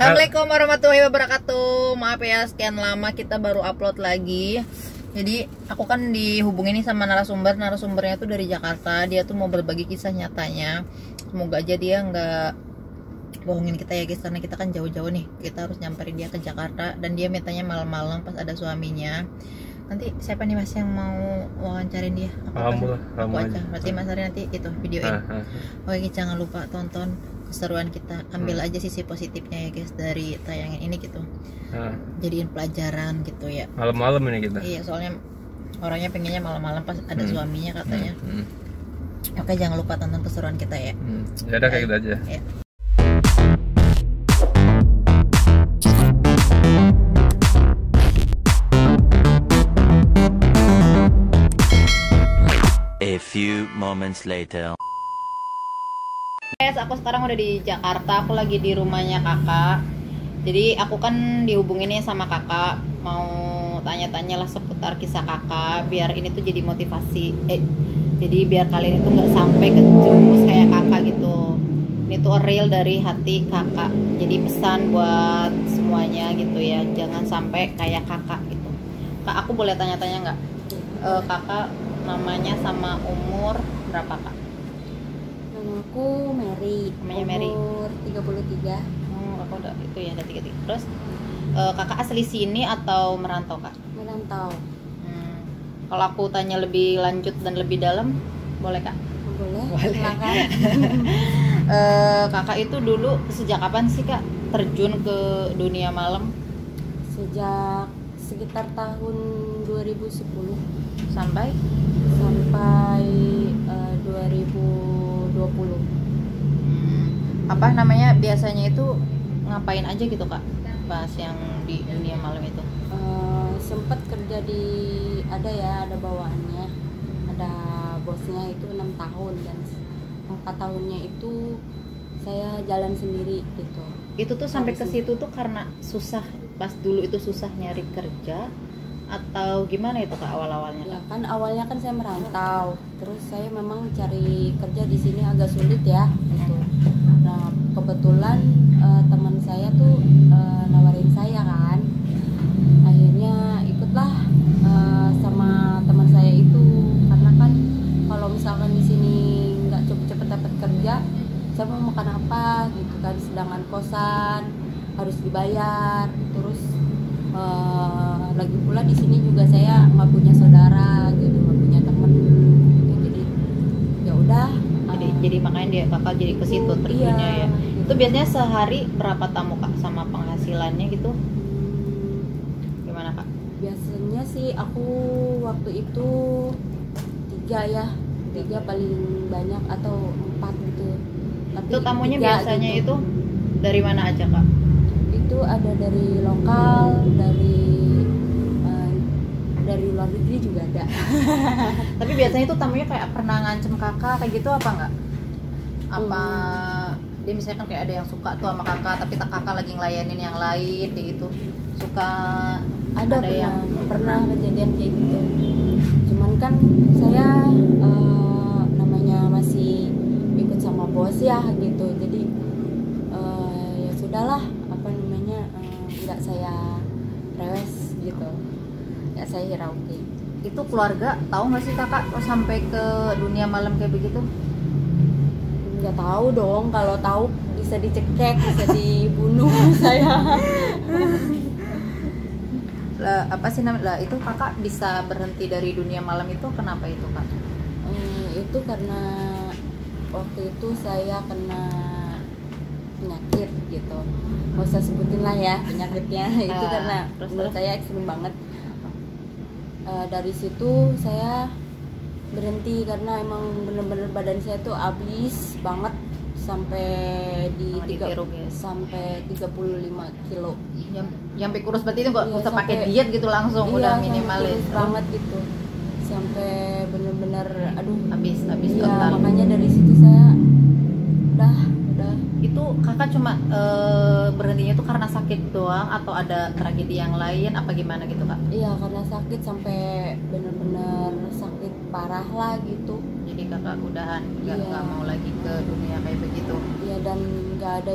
Assalamualaikum warahmatullahi wabarakatuh. Maaf ya, sekian lama kita baru upload lagi. Jadi aku kan dihubungin nih sama narasumbernya tuh dari Jakarta. Dia tuh mau berbagi kisah nyatanya. Semoga aja dia nggak bohongin kita ya guys, karena kita kan jauh-jauh nih. Kita harus nyamperin dia ke Jakarta dan dia mintanya malam-malam pas ada suaminya. Nanti siapa nih mas yang mau wawancarin dia? Aku aja. Berarti mas Ari nanti itu videoin. Oke, jangan lupa tonton keseruan kita. Ambil aja sisi positifnya ya guys dari tayangan ini gitu. Jadiin pelajaran gitu ya. Malam-malam ini kita. Iya, soalnya orangnya pengennya malam-malam pas ada suaminya katanya. Oke, jangan lupa tonton keseruan kita ya. Ya udah kayak gitu aja. Ya. A few moments later. Guys, aku sekarang udah di Jakarta. Aku lagi di rumahnya kakak. Jadi aku kan dihubungin nih sama kakak, mau tanya-tanya lah seputar kisah kakak, biar ini tuh jadi motivasi. Jadi biar kalian itu nggak sampai kejerumus kayak kakak gitu. Ini tuh real dari hati kakak. Jadi pesan buat semuanya gitu ya, jangan sampai kayak kakak gitu. Kak, aku boleh tanya-tanya nggak? Kakak namanya sama umur berapa kak? Nama aku Mary. Namanya Mary. Umur 33. Aku udah itu ya, ada 33. Terus kakak asli sini atau merantau kak? Merantau. Kalau aku tanya lebih lanjut dan lebih dalam, boleh kak? Boleh. Silakan. Kakak itu dulu sejak kapan sih kak terjun ke dunia malam? Sejak sekitar tahun 2010 Sampai 2020. Apa namanya biasanya itu ngapain aja gitu kak pas yang di dunia malam itu? Sempat kerja di ada bawaannya, ada bosnya itu 6 tahun dan 4 tahunnya itu saya jalan sendiri gitu. Itu tuh sampai ke situ tuh karena susah, pas dulu itu susah nyari kerja atau gimana itu kak awal-awalnya? Ya kan awalnya kan saya merantau, terus saya memang cari kerja di sini agak sulit ya gitu. Nah kebetulan teman saya tuh nawarin saya kan, akhirnya ikutlah sama teman saya itu, karena kan kalau misalkan di sini nggak cepet-cepet dapat kerja, saya mau makan apa gitu kan, sedangkan kosan harus dibayar, terus lagi pula di sini juga saya nggak punya saudara gitu, nggak punya temen gitu, jadi ya udah. Jadi makanya dia kakak jadi ke situ terjunnya ya. Gitu. Itu biasanya sehari berapa tamu kak sama penghasilannya gitu? Gimana kak? Biasanya sih aku waktu itu 3 paling banyak atau 4 gitu. Tapi Itu tamunya 3 biasanya gitu. itu dari mana aja kak? Itu ada dari lokal, dari luar negeri juga ada. Tapi biasanya itu tamunya kayak pernah ngancem kakak kayak gitu apa enggak? Apa dia misalkan kayak ada yang suka tuh sama kakak tapi kakak lagi ngelayanin yang lain kayak gitu, suka ada yang pernah kejadian kayak gitu. Cuman kan saya namanya masih ikut sama bos ya gitu, jadi ya sudahlah, apa namanya, nggak saya rewes gitu, nggak saya hiraukan. itu keluarga tahu nggak sih kakak kok sampai ke dunia malam kayak begitu? Nggak tahu dong, kalau tahu bisa dicekek, bisa dibunuh saya. Apa sih namanya itu kakak bisa berhenti dari dunia malam itu kenapa itu kak? Itu karena waktu itu saya kena penyakit gitu, nggak usah sebutin lah ya penyakitnya. Itu karena menurut saya ekstrim banget. Dari situ saya berhenti karena emang bener-bener badan saya tuh habis banget, sampai sampai 35 kilo. Yang kurus berarti itu nggak Iya, usah pakai sampai- diet gitu langsung, Iya, udah sampai minimalis kurus banget gitu, sampai bener-bener aduh habis iya, total. makanya dari situ saya udah Itu kakak cuma berhentinya tuh karena sakit doang atau ada tragedi yang lain apa gimana gitu kak? iya karena sakit, sampai bener-bener sakit parah lah gitu. jadi kakak udahan nggak Iya. mau lagi ke dunia kayak begitu. Ya, dan nggak ada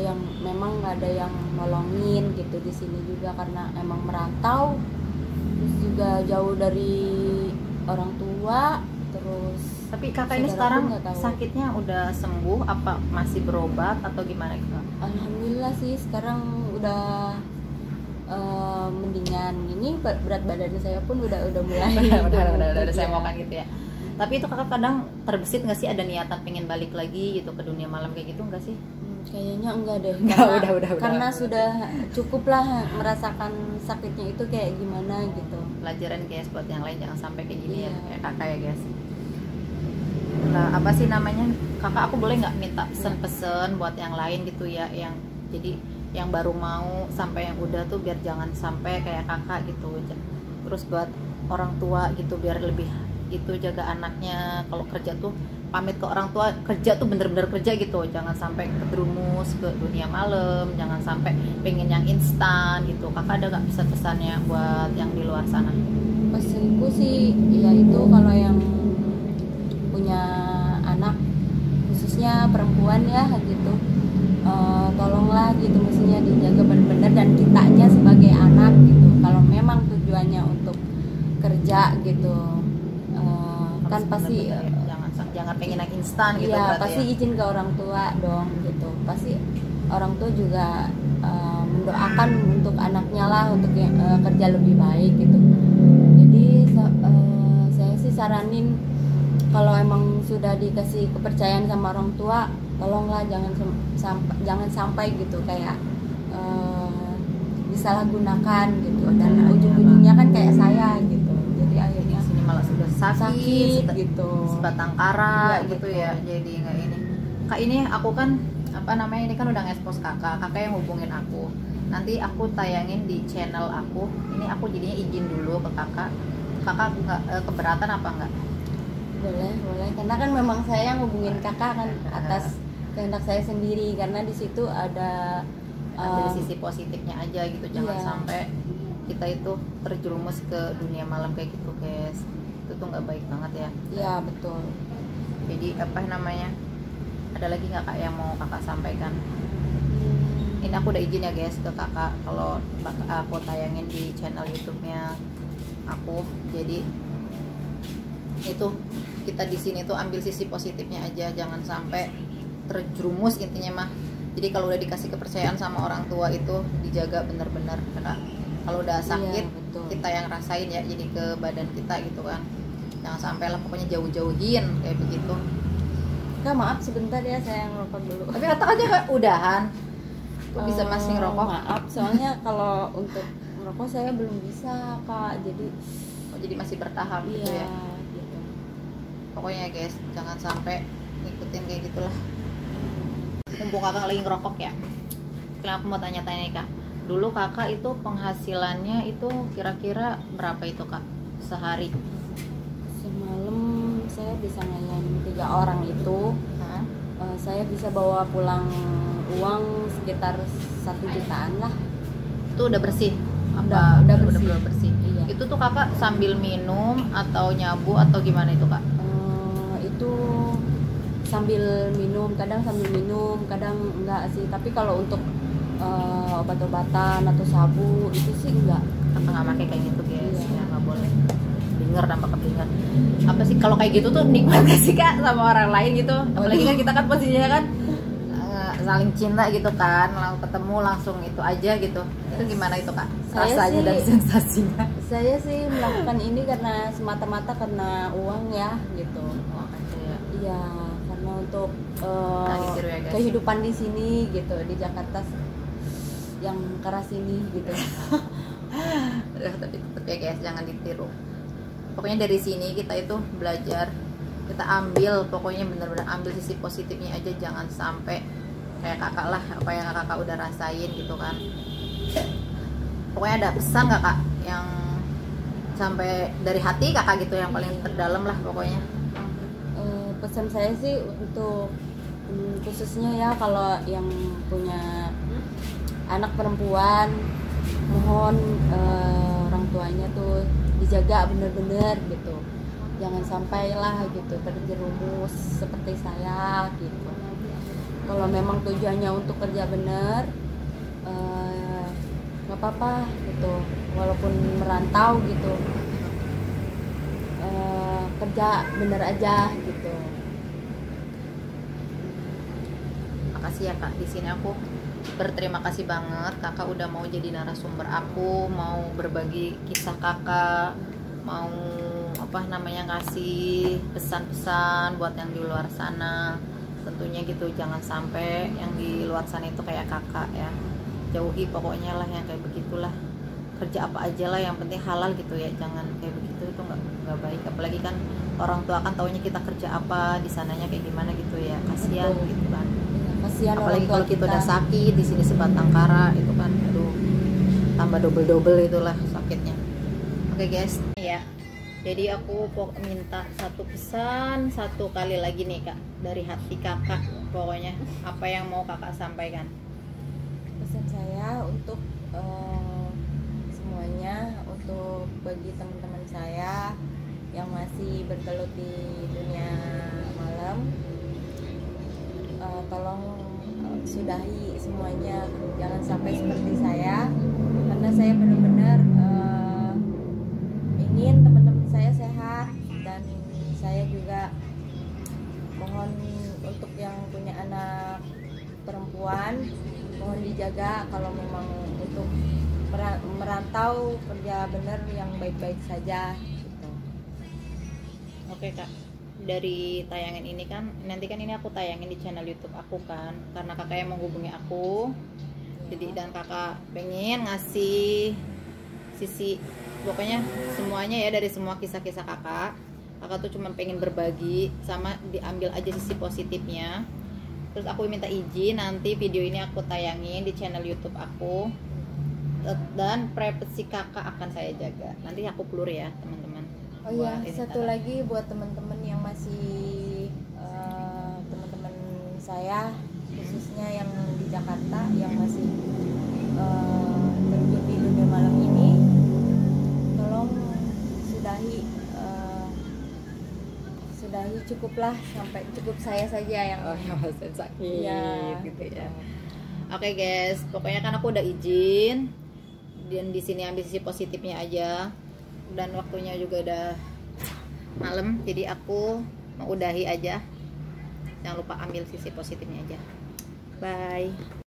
yang nolongin gitu di sini juga karena emang merantau, terus juga jauh dari orang tua, terus Tapi kakak ini saudara sekarang pun nggak tahu. sakitnya udah sembuh apa masih berobat atau gimana gitu? Alhamdulillah sih sekarang udah mendingan. Ini berat badan saya pun udah mulai udah saya ya. mau kan gitu ya. Tapi itu kakak kadang terbesit nggak sih ada niatan pengen balik lagi gitu ke dunia malam kayak gitu nggak sih? Kayaknya enggak deh. Enggak, udah. Karena sudah cukup lah merasakan sakitnya itu kayak gimana gitu. Pelajaran guys buat yang lain jangan sampai kayak gini ya Iya. kayak kakak ya guys. Nah, apa sih namanya? Kakak aku boleh nggak minta pesen-pesen buat yang lain gitu ya, yang jadi yang baru mau sampai yang udah tuh biar jangan sampai kayak kakak gitu. Terus buat orang tua gitu biar lebih itu jaga anaknya, kalau kerja tuh pamit ke orang tua, kerja tuh bener-bener kerja gitu, jangan sampai keterumus ke dunia malam, jangan sampai pengen yang instan gitu. Kakak ada nggak pesan-pesannya buat yang di luar sana? Pesanku sih ya itu kalau yang punya anak khususnya perempuan ya gitu, tolonglah gitu, mestinya dijaga benar-benar, dan kitanya sebagai anak gitu kalau memang tujuannya untuk kerja gitu, kan Harus pasti bener-bener ya, jangan pengen yang instan gitu. ya berarti pasti ya. izin ke orang tua dong gitu, pasti orang tua juga mendoakan untuk anaknya lah untuk kerja lebih baik gitu. Jadi saya sih saranin kalau emang sudah dikasih kepercayaan sama orang tua, tolonglah jangan sampai gitu kayak disalahgunakan gitu, dan ujung-ujungnya kan kayak saya gitu, jadi akhirnya Sini malah sudah sakit gitu. sebatang kara Iya, gitu betul. ya, jadi nggak ini kak. Ini aku kan apa namanya, ini kan udah nge-expose kakak yang hubungin aku, nanti aku tayangin di channel aku. Ini aku jadinya izin dulu ke kakak nggak keberatan apa enggak? Boleh karena kan memang saya ngubungin kakak kan atas kehendak saya sendiri, karena di situ ada Ambil sisi positifnya aja gitu, jangan iya. sampai kita itu terjerumus ke dunia malam kayak gitu guys, itu tuh nggak baik banget ya. ya betul. Jadi apa namanya, ada lagi nggak kak yang mau kakak sampaikan? Ini aku udah izin ya guys ke kakak kalau aku tayangin di channel YouTube-nya aku. Jadi itu kita di sini tuh ambil sisi positifnya aja, jangan sampai terjerumus intinya mah. Jadi kalau udah dikasih kepercayaan sama orang tua itu dijaga bener-bener, karena kalau udah sakit Iya, betul. kita yang rasain ya, jadi ke badan kita gitu kan. Jangan sampai lah, pokoknya jauh-jauhin kayak begitu. Kak maaf sebentar ya, saya ngerokok dulu. Tapi kata aja kak udahan, kok bisa masih ngerokok? Maaf, soalnya kalau untuk ngerokok saya belum bisa kak, jadi Oh, jadi masih bertahap gitu iya ya. gitu. Pokoknya guys jangan sampai ngikutin kayak gitulah. Mumpung kakak lagi ngerokok ya, sekarang aku mau tanya-tanya nih kak, dulu kakak itu penghasilannya itu kira-kira berapa itu kak sehari? Semalam saya bisa ngayain 3 orang itu, Hah? saya bisa bawa pulang uang sekitar 1 jutaan lah. Itu udah bersih? Udah bersih. bersih. Iya. Itu tuh kakak sambil minum atau nyabu atau gimana itu kak? Itu sambil minum, kadang enggak sih. Tapi kalau untuk obat-obatan atau sabu itu sih enggak. Kakak nggak pakai kayak gitu guys, Iya. ya nggak boleh. Dengar dampak keblinger. Apa sih kalau kayak gitu tuh nikmat gak sih kak sama orang lain gitu? Apalagi kan kita kan posisinya kan saling cinta gitu kan, langsung ketemu langsung itu aja gitu. Itu gimana itu kak? Saya Rasanya sih- dan sensasinya? Saya sih melakukan ini karena semata-mata karena uang ya gitu. Wah, ya. Iya, karena untuk Nah, ditiru ya, guys. kehidupan di sini gitu, di Jakarta yang keras ini gitu. Udah, tapi tetap ya guys jangan ditiru. Pokoknya dari sini kita itu belajar, kita ambil, pokoknya benar-benar ambil sisi positifnya aja, jangan sampai kayak kakak lah apa yang kakak udah rasain gitu kan. Pokoknya ada pesan gak kak yang sampai dari hati kakak gitu yang paling terdalam lah pokoknya? Pesan saya sih untuk khususnya ya kalau yang punya anak perempuan, mohon orang tuanya tuh dijaga bener-bener gitu. jangan sampailah gitu terjerumus seperti saya gitu. Kalau memang tujuannya untuk kerja bener, nggak apa-apa gitu, walaupun merantau gitu, kerja bener aja gitu. Makasih ya Kak, di sini aku berterima kasih banget Kakak udah mau jadi narasumber aku, mau berbagi kisah Kakak, mau ngasih pesan-pesan buat yang di luar sana. Tentunya gitu, jangan sampai yang di luar sana itu kayak Kakak ya, jauhi pokoknya lah yang kayak begitulah. Kerja apa aja lah, yang penting halal gitu ya, jangan kayak begitu, itu nggak baik. Apalagi kan orang tua kan taunya kita kerja apa, di sananya kayak gimana gitu ya, kasihan gitu kan. Kasihan Apalagi orang tua kalau kita udah sakit di sini sebatang kara itu kan, aduh, tambah double itulah sakitnya. Oke guys, ya. Jadi aku minta satu pesan satu kali lagi nih Kak, dari hati Kakak. Pokoknya apa yang mau Kakak sampaikan? Pesan saya untuk semuanya, untuk bagi teman-teman saya yang masih bergelut di dunia malam, tolong sudahi semuanya, jangan sampai seperti saya, karena saya benar-benar ingin teman-teman saya sehat, dan saya juga mohon untuk yang punya anak perempuan, mohon dijaga kalau memang untuk merantau, kerja bener yang baik-baik saja gitu. Oke Kak, dari tayangan ini kan, nanti kan ini aku tayangin di channel YouTube aku kan, karena Kakak yang menghubungi aku, jadi dan Kakak pengen ngasih sisi, pokoknya semuanya ya, dari semua kisah-kisah Kakak tuh cuma pengen berbagi, sama diambil aja sisi positifnya. Terus aku minta izin nanti video ini aku tayangin di channel YouTube aku, dan privasi Kakak akan saya jaga. Nanti aku pelur ya teman-teman. Oh iya, satu lagi buat teman-teman yang masih teman-teman saya khususnya yang di Jakarta yang masih terjun di dunia malam ini, tolong sudahi cukuplah, sampai cukup saya saja yang sakit ya, gitu ya. Oke guys, pokoknya kan aku udah izin, dan di sini ambil sisi positifnya aja, dan waktunya juga udah malam, jadi aku mau udahi aja. Jangan lupa ambil sisi positifnya aja. Bye.